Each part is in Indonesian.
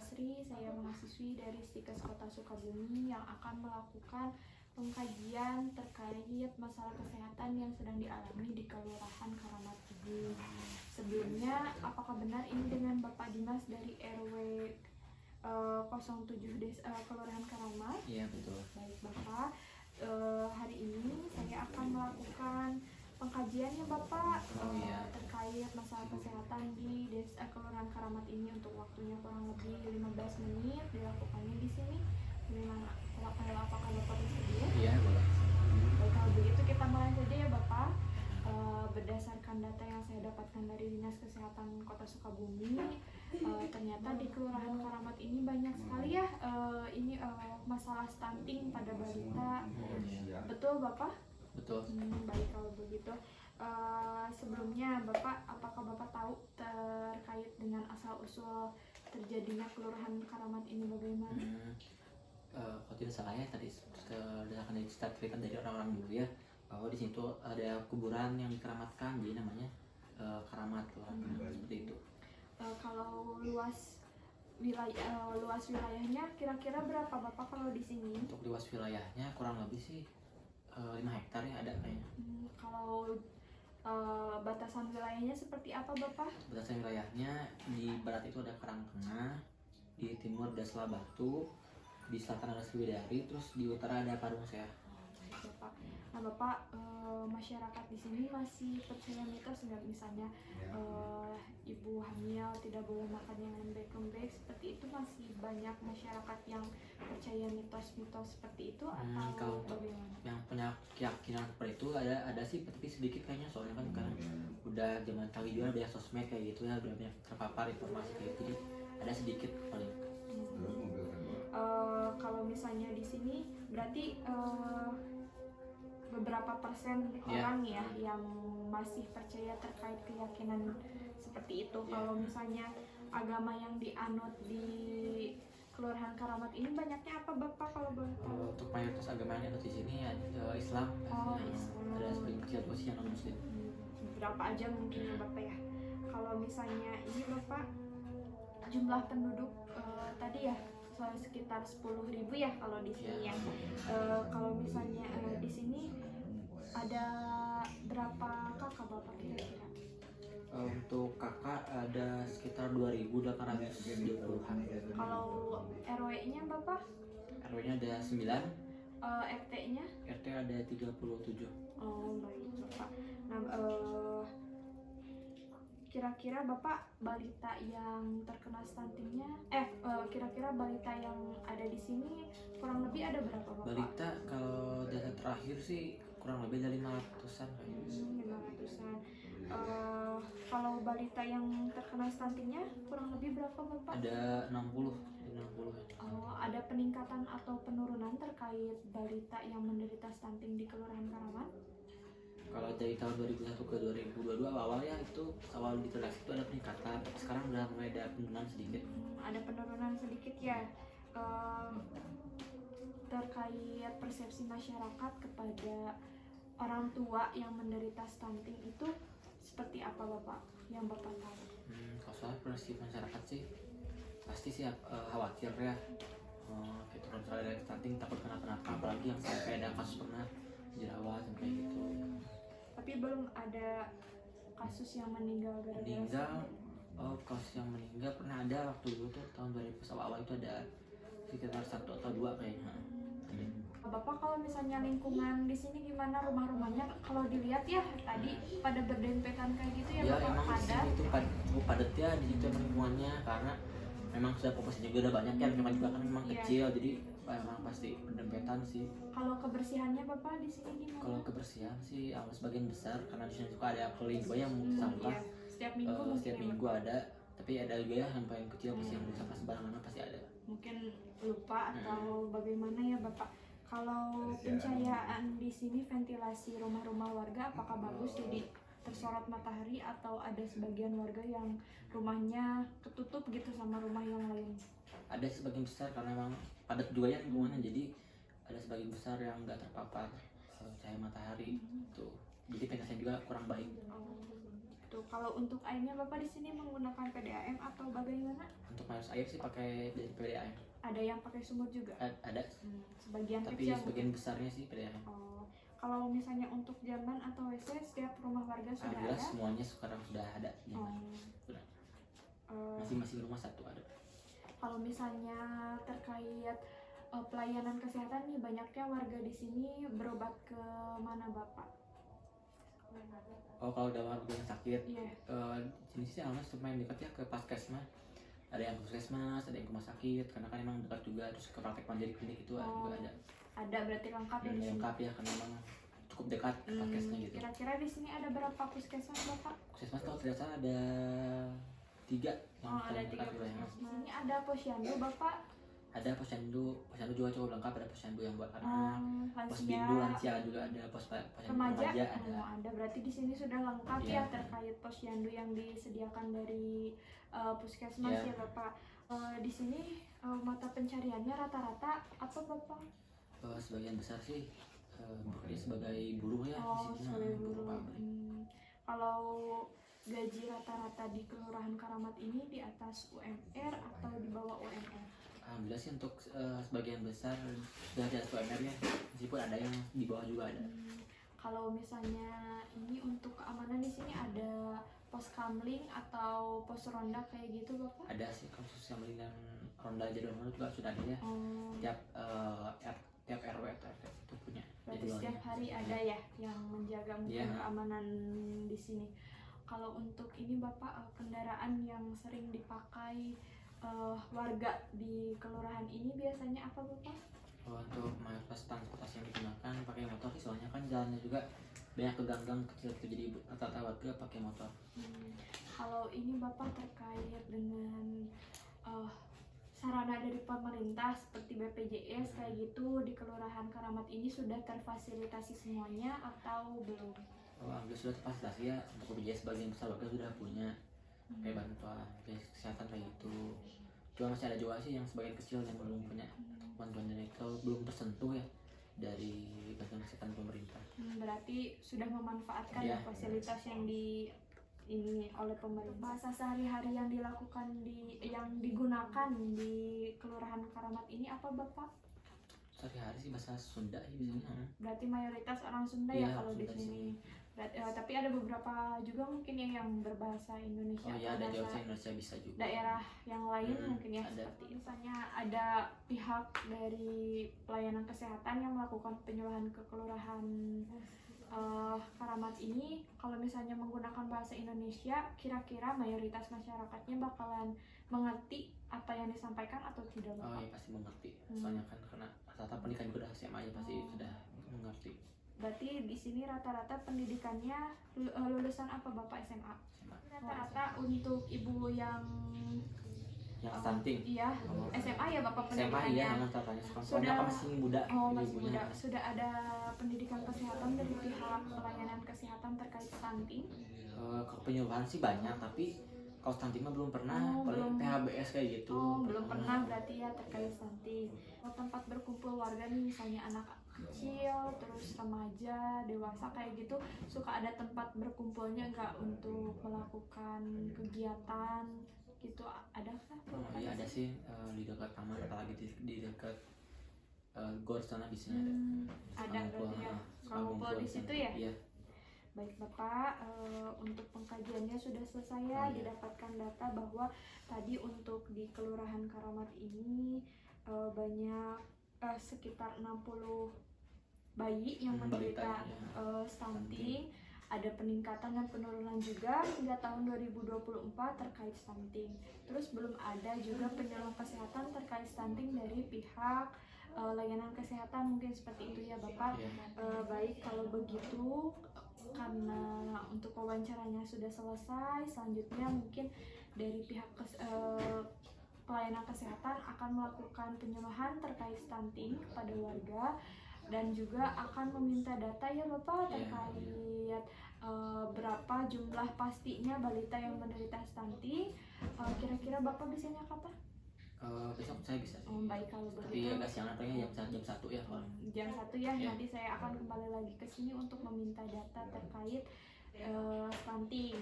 Asri, saya mahasiswi dari Stikes Kota Sukabumi yang akan melakukan pengkajian terkait masalah kesehatan yang sedang dialami di Kelurahan Karamat ini. Sebelumnya, apakah benar ini dengan Bapak Dimas dari RW 07 Kelurahan Karamat? Iya, betul. Baik Bapak, hari ini saya akan melakukan pengkajiannya Bapak terkait masalah kesehatan di Kelurahan Karamat ini untuk waktunya kurang lebih 15 menit dilakukannya di sini. Gimana? Apakah Bapak bersedia? Iya, boleh. Baik, kalau begitu kita mulai saja ya Bapak. Berdasarkan data yang saya dapatkan dari Dinas Kesehatan Kota Sukabumi, ternyata di Kelurahan Karamat ini banyak sekali ya masalah stunting pada balita. Betul Bapak? Betul. Baik kalau begitu. Sebelumnya Bapak, apakah Bapak tahu terkait dengan asal-usul terjadinya Kelurahan Karamat ini bagaimana? Kalau tidak salah ya tadi berdasarkan dari cerita dari orang-orang dulu ya, bahwa di situ ada kuburan yang dikeramatkan, jadi namanya Karamat Kelurahan seperti itu. Kalau luas wilayahnya kira-kira berapa Bapak kalau di sini? Untuk luas wilayahnya kurang lebih sih 5 hektar ya ada kayaknya. Kalau batasan wilayahnya seperti apa Bapak? Batasan wilayahnya di barat itu ada Karangtengah, di timur ada Selabatu, di selatan ada Sriwidari, terus di utara ada Parungseah. Bapak. Nah Bapak, masyarakat di sini masih percaya mitos nggak, misalnya ibu hamil tidak boleh makan yang lembek-lembek seperti itu? Masih banyak masyarakat yang percaya mitos-mitos seperti itu atau Kalau bagaimana? yang punya keyakinan seperti itu ada sih, tapi sedikit kayaknya, soalnya kan sekarang udah zaman kali juga ada sosmed kayak gitu ya, udah banyak terpapar informasi kayak gitu, jadi ada sedikit paling. Kalau misalnya di sini berarti beberapa persen orang ya yang masih percaya terkait keyakinan seperti itu. Kalau misalnya agama yang dianut di Kelurahan Karamat ini banyaknya apa Bapak kalau boleh tahu? Untuk mayoritas agama yang ada di sini ya Islam. Islam. Ada sebagian kecil posisi yang non muslim. Berapa aja mungkin ya Bapak ya? Kalau misalnya ini Bapak, jumlah penduduk tadi ya sekitar 10.000 ya kalau di sini ya. Kalau misalnya di sini ada berapa kakak Bapak kira-kira? Untuk kakak ada sekitar 2.820-an. Kalau RW-nya Bapak? RW-nya ada 9, RT-nya? RT ada 37. Oh baik Bapak. Nah kira-kira Bapak balita yang terkena stuntingnya, kira-kira balita yang ada di sini kurang lebih ada berapa Bapak? Balita kalau data terakhir sih kurang lebih dari 500-an kayaknya. 500-an. Kalau balita yang terkena stuntingnya kurang lebih berapa Bapak? Ada 60. Ada peningkatan atau penurunan terkait balita yang menderita stunting di Kelurahan Karamat? Kalau dari tahun 2001 ke 2022 awalnya itu awal diterapkan itu ada peningkatan, tapi sekarang udah mulai ada penurunan sedikit. Ada penurunan sedikit ya. Terkait persepsi masyarakat kepada orang tua yang menderita stunting itu seperti apa Bapak yang Bapak tahu? Kalau soal persepsi masyarakat sih pasti sih khawatir ya. Gitu, kalau misalnya ada stunting takut kenapa-napa, apalagi yang sampai ada kasus pernah jerawat sampai gitu. Tapi belum ada kasus yang meninggal gara-gara kasus yang meninggal pernah ada waktu dulu tuh tahun 2000 awal itu ada sekitar 1 atau 2 kayaknya. Bapak kalau misalnya lingkungan di sini gimana, rumah-rumahnya kalau dilihat ya tadi pada berdempetan kayak gitu ya Bapak? Emang padat. Itu padat ya di situ lingkungannya, karena memang sudah populasinya juga udah banyak ya, lingkungan juga kan memang kecil, jadi memang pasti berdempetan sih. Kalau kebersihannya Bapak di sini gimana? Kalau kebersihan sih sebagian besar, karena di sini suka ada cleaning juga yang sampah. Iya. Setiap minggu setiap minggu ada, tapi ada juga ya yang paling kecil pasti yang sampah sembarangan pasti ada. Mungkin lupa atau bagaimana ya Bapak. Kalau pencahayaan di sini, ventilasi rumah-rumah warga apakah bagus jadi tersorot matahari, atau ada sebagian warga yang rumahnya ketutup gitu sama rumah yang lain? Ada sebagian besar karena memang padat juga ya lingkungannya, jadi ada sebagian besar yang nggak terpapar cahaya matahari tuh, jadi ventilasinya juga kurang baik. Tuh, kalau untuk airnya Bapak di sini menggunakan PDAM atau bagaimana? Untuk mayoritas air sih pakai dari PDAM. Ada yang pakai sumur juga? Ada, Sebagian tapi kecil sebagian mungkin. besarnya sih PDAM. Oh, kalau misalnya untuk jamban atau WC setiap rumah warga sudah Alhamdulillah ada? semuanya sekarang sudah ada. Oh. Sudah. Eh, Masing-masing rumah satu ada. Kalau misalnya terkait pelayanan kesehatan nih, banyaknya warga di sini berobat ke mana Bapak? Oh, kalau ada warga yang sakit, Iya. sini sih alhamdulillah lumayan dekat ya ke puskesmas. Ada yang ke puskesmas, ada yang ke rumah sakit, karena kan emang dekat juga. Terus ke praktek mandiri klinik itu juga ada. Ada, berarti lengkap ya di sini. Lengkap ya, karena emang cukup dekat puskesmasnya gitu. Kira-kira di sini ada berapa puskesmas Bapak? Puskesmas kalau tidak salah ada 3 yang Ada paling 3 dekat wilayahnya. puskesmas. Di sini ada posyandu Bapak. Ada posyandu juga cukup lengkap. Ada posyandu yang buat anak, pos Lansia, bindu lansia juga ada, posyandu remaja ada. ada. Berarti di sini sudah lengkap Iya. ya terkait posyandu yang disediakan dari puskesmas Iya. ya Bapak. Di sini mata pencariannya rata-rata apa Bapak? Sebagian besar sih bekerja sebagai buruh ya di sini. Sebagai buruh. pabrik. Kalau gaji rata-rata di Kelurahan Karamat ini di atas UMR atau di bawah UMR? Alhamdulillah sih untuk sebagian besar sudah di atas UMR ya, meskipun ada yang di bawah juga ada. Kalau misalnya ini untuk keamanan di sini ada pos kamling atau pos ronda kayak gitu Bapak? Ada sih khusus yang melihat ronda jadwal juga sudah ada ya. Tiap RW atau RT itu punya. Berarti jadwalnya. setiap hari ada ya yang menjaga mungkin Iya. keamanan di sini. Kalau untuk ini Bapak, kendaraan yang sering dipakai warga di kelurahan ini biasanya apa Bapak? Untuk mayoritas transportasi yang digunakan pakai motor sih, soalnya kan jalannya juga banyak ke gang-gang kecil itu, jadi rata-rata warga pakai motor. Kalau ini Bapak terkait dengan sarana dari pemerintah seperti BPJS kayak gitu di Kelurahan Karamat ini sudah terfasilitasi semuanya atau belum? Alhamdulillah sudah terfasilitasi ya. Untuk BPJS sebagian besar warga sudah punya kayak bantuan kesehatan kayak gitu. Cuma masih ada juga sih yang sebagian kecil yang belum punya bantuan dari itu, belum tersentuh ya dari bantuan kesehatan pemerintah. Berarti sudah memanfaatkan Iya. fasilitas yang ini oleh pemerintah. Bahasa sehari-hari yang dilakukan yang digunakan di Kelurahan Karamat ini apa Bapak? Sehari-hari sih bahasa Sunda sih biasanya. Berarti mayoritas orang Sunda Iya, ya kalau di Sunda sini. Tapi ada beberapa juga mungkin ya yang berbahasa Indonesia Oh iya, atau ada juga bahasa bahasa Indonesia bisa juga. daerah yang lain mungkin ya, ada. seperti misalnya ada pihak dari pelayanan kesehatan yang melakukan penyuluhan ke kelurahan Karamat ini. Kalau misalnya menggunakan bahasa Indonesia, kira-kira mayoritas masyarakatnya bakalan mengerti apa yang disampaikan atau tidak Oh Bapak? iya, pasti mengerti. Soalnya kan karena rata-rata pendidikan juga udah SMA ya, pasti sudah mengerti. Berarti di sini rata-rata pendidikannya lulusan apa Bapak? SMA? Rata-rata untuk ibu yang stunting. Iya, SMA ya Bapak SMA pendidikannya. iya, katanya soalnya kan masih muda. Masih ibunya. muda. Sudah ada pendidikan kesehatan dari pihak pelayanan kesehatan terkait stunting? Kalau penyuluhan sih banyak, tapi kalau stunting mah belum pernah. belum. Paling PHBS kayak gitu. Belum pernah berarti ya terkait stunting. Tempat berkumpul warga nih, misalnya anak kecil, terus remaja, dewasa kayak gitu, suka ada tempat berkumpulnya nggak untuk melakukan kegiatan gitu, adakah? Iya ada sih di dekat taman, apalagi di dekat gor sana di sini ada berarti ya, ngumpul di situ ya. Iya. Baik Bapak, untuk pengkajiannya sudah selesai ya. Didapatkan data bahwa tadi untuk di Kelurahan Karamat ini banyak sekitar 60 bayi yang menderita stunting. Ada peningkatan dan penurunan juga hingga tahun 2024 terkait stunting. Terus belum ada juga penyuluhan kesehatan terkait stunting dari pihak layanan kesehatan, mungkin seperti itu ya Bapak. Baik, kalau begitu karena untuk wawancaranya sudah selesai, selanjutnya mungkin dari pihak pelayanan kesehatan akan melakukan penyuluhan terkait stunting kepada warga dan juga akan meminta data ya Bapak terkait berapa jumlah pastinya balita yang menderita stunting. Kira-kira Bapak bisanya kapan? Besok saya bisa sih. Baik, kalau Tapi begitu agak siang ataunya jam 1 ya. Jam 1 ya. Nanti saya akan kembali lagi ke sini untuk meminta data terkait stunting.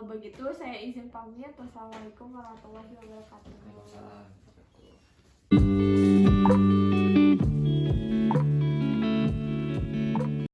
Begitu saya izin pamit. Wassalamualaikum warahmatullahi wabarakatuh. Waalaikumsalam.